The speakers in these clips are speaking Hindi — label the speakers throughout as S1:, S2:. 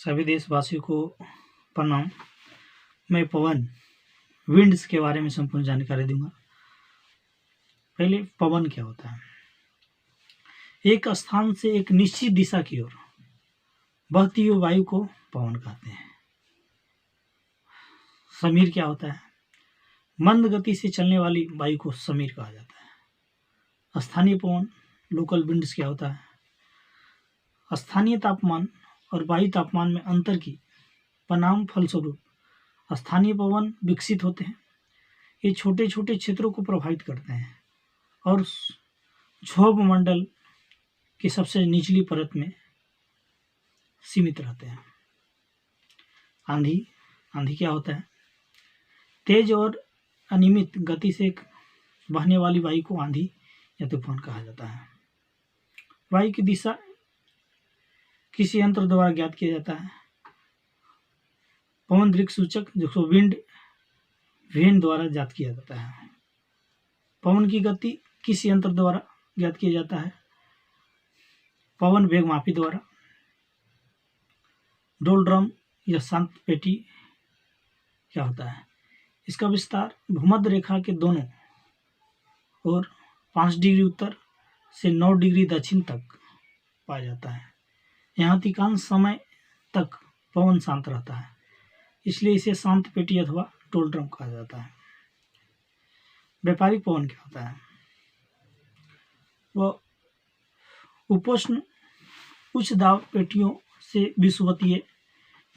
S1: सभी देशवासियों को प्रणाम। मैं पवन विंड्स के बारे में संपूर्ण जानकारी दूंगा। पहले पवन क्या होता है? एक स्थान से एक निश्चित दिशा की ओर बहती हुई वायु को पवन कहते हैं। समीर क्या होता है? मंद गति से चलने वाली वायु को समीर कहा जाता है। स्थानीय पवन लोकल विंड्स क्या होता है? स्थानीय तापमान और वायु तापमान में अंतर की परिणाम फलस्वरूप स्थानीय पवन विकसित होते हैं। ये छोटे छोटे क्षेत्रों को प्रभावित करते हैं और क्षोभ मंडल की सबसे निचली परत में सीमित रहते हैं। आंधी क्या होता है? तेज और अनियमित गति से बहने वाली वायु को आंधी या तूफान कहा जाता है। वायु की दिशा किसी यंत्र द्वारा ज्ञात किया जाता है। पवन दिक् सूचक जिसको विंड वेन द्वारा ज्ञात किया जाता है। पवन की गति किस यंत्र द्वारा ज्ञात किया जाता है? पवन वेग मापी द्वारा। डोल ड्रम या शांत पेटी क्या होता है? इसका विस्तार भूमध्य रेखा के दोनों और 5 डिग्री उत्तर से 9 डिग्री दक्षिण तक पाया जाता है। यहाँ अधिकांश समय तक पवन शांत रहता है, इसलिए इसे शांत पेटी अथवा डोल ड्रम कहा जाता है। व्यापारिक पवन क्या होता है? वह उपोष्ण उच्च दाब पेटियों से विषुवतीय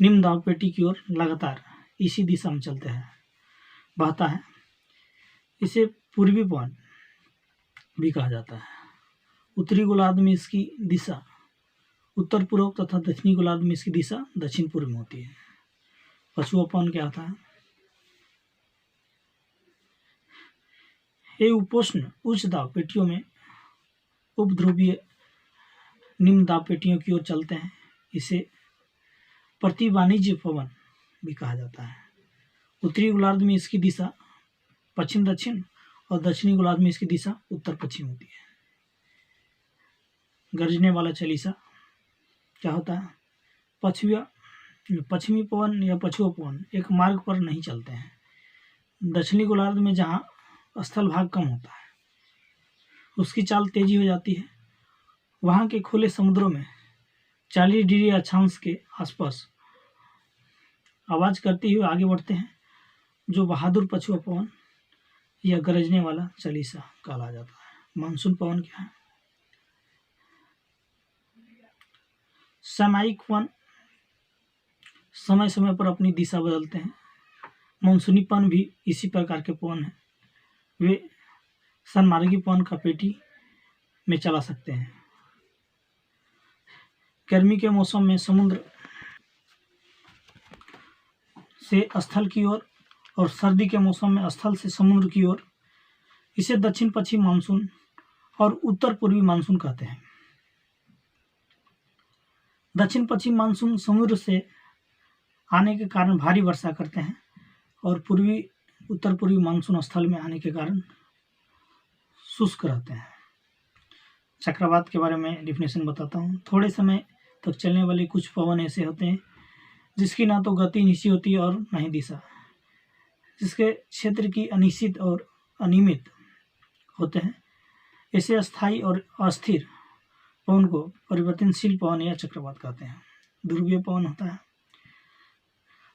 S1: निम्न दाब पेटी की ओर लगातार इसी दिशा में चलते हैं बहता है। इसे पूर्वी पवन भी कहा जाता है। उत्तरी गोलार्ध में इसकी दिशा उत्तर पूर्व तथा दक्षिणी गोलार्ध में इसकी दिशा दक्षिण पूर्व में होती है। पछुआ पवन क्या होता है? ये उपोष्ण उच्च दाब पेटियों में उपध्रुवीय निम्न दाब पेटियों की ओर चलते हैं। इसे प्रति वाणिज्य पवन भी कहा जाता है। उत्तरी गोलार्ध में इसकी दिशा पश्चिम दक्षिण और दक्षिणी गोलार्ध में इसकी दिशा उत्तर पश्चिम होती है। गरजने वाला चलीसा क्या होता है? पश्चिमी पवन या पछुआ पवन एक मार्ग पर नहीं चलते हैं। दक्षिणी गोलार्ध में जहाँ स्थल भाग कम होता है उसकी चाल तेजी हो जाती है। वहाँ के खुले समुद्रों में 40 डिग्री अक्षांश के आसपास आवाज करते हुए आगे बढ़ते हैं, जो बहादुर पछुआ पवन या गरजने वाला चलीसा कहा जाता है। मानसून पवन क्या है? सामयिक पवन समय समय पर अपनी दिशा बदलते हैं। मानसूनी पवन भी इसी प्रकार के पवन हैं। वे सन्मार्गी पवन का पेटी में चला सकते हैं। गर्मी के मौसम में समुद्र से स्थल की ओर और सर्दी के मौसम में स्थल से समुद्र की ओर इसे दक्षिण पश्चिम मानसून और उत्तर पूर्वी मानसून कहते हैं। दक्षिण पश्चिम मानसून समुद्र से आने के कारण भारी वर्षा करते हैं और उत्तर पूर्वी मानसून स्थल में आने के कारण शुष्क रहते हैं। चक्रवात के बारे में डिफिनेशन बताता हूँ। थोड़े समय तक चलने वाले कुछ पवन ऐसे होते हैं जिसकी ना तो गति निश्चित होती है और न ही दिशा, जिसके क्षेत्र की अनिश्चित और अनियमित होते हैं। ऐसे अस्थायी और अस्थिर पवन को परिवर्तनशील पवन या चक्रवात कहते हैं। ध्रुवीय पवन होता है।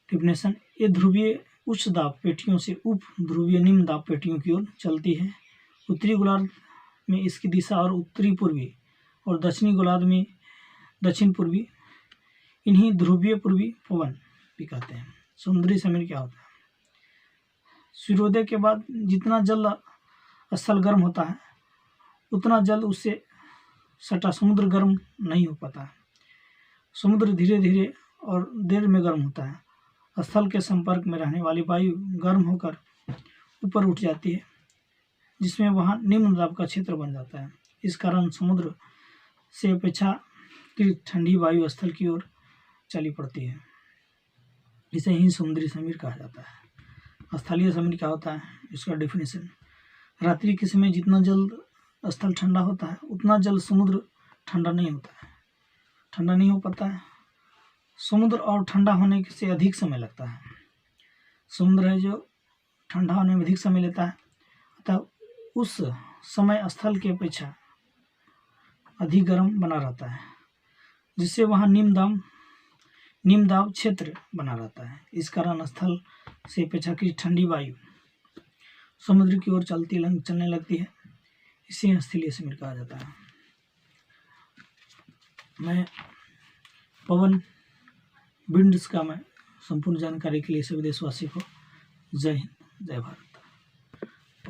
S1: डिफिनेशन: ये ध्रुवीय उच्च दाब पेटियों से उप ध्रुवीय निम्न दाब पेटियों की ओर चलती है। उत्तरी गोलार्ध में इसकी दिशा और उत्तरी पूर्वी और दक्षिणी गोलार्ध में दक्षिण पूर्वी, इन्हीं ध्रुवीय पूर्वी पवन भी कहते हैं। समुद्री समीर क्या होता है? सूर्योदय के बाद जितना जल स्थल गर्म होता है उतना जल उससे सटा समुद्र गर्म नहीं हो पाता है। समुद्र धीरे धीरे और देर में गर्म होता है। स्थल के संपर्क में रहने वाली वायु गर्म होकर ऊपर उठ जाती है, जिसमें वहाँ निम्न दाब का क्षेत्र बन जाता है। इस कारण समुद्र से अपेक्षाकृत ठंडी वायु स्थल की ओर चली पड़ती है। इसे ही समुद्री समीर कहा जाता है। स्थलीय समीर क्या होता है? इसका डिफिनेशन: रात्रि के समय जितना जल्द स्थल ठंडा होता है उतना जल्द समुद्र ठंडा नहीं हो पाता है। समुद्र और ठंडा होने से अधिक समय लगता है। समुद्र है जो ठंडा होने में अधिक समय लेता है, अतः उस समय स्थल की अपेक्षा अधिक गर्म बना रहता है, जिससे वहाँ निम्न दाब क्षेत्र बना रहता है। इस कारण स्थल से अपेक्षाकृत ठंडी वायु समुद्र की ओर चलने लगती है। इसे स्थलीय समीर कहा जाता है। मैं पवन विंड्स का मैं संपूर्ण जानकारी के लिए सभी देशवासी को जय हिंद, जय भारत।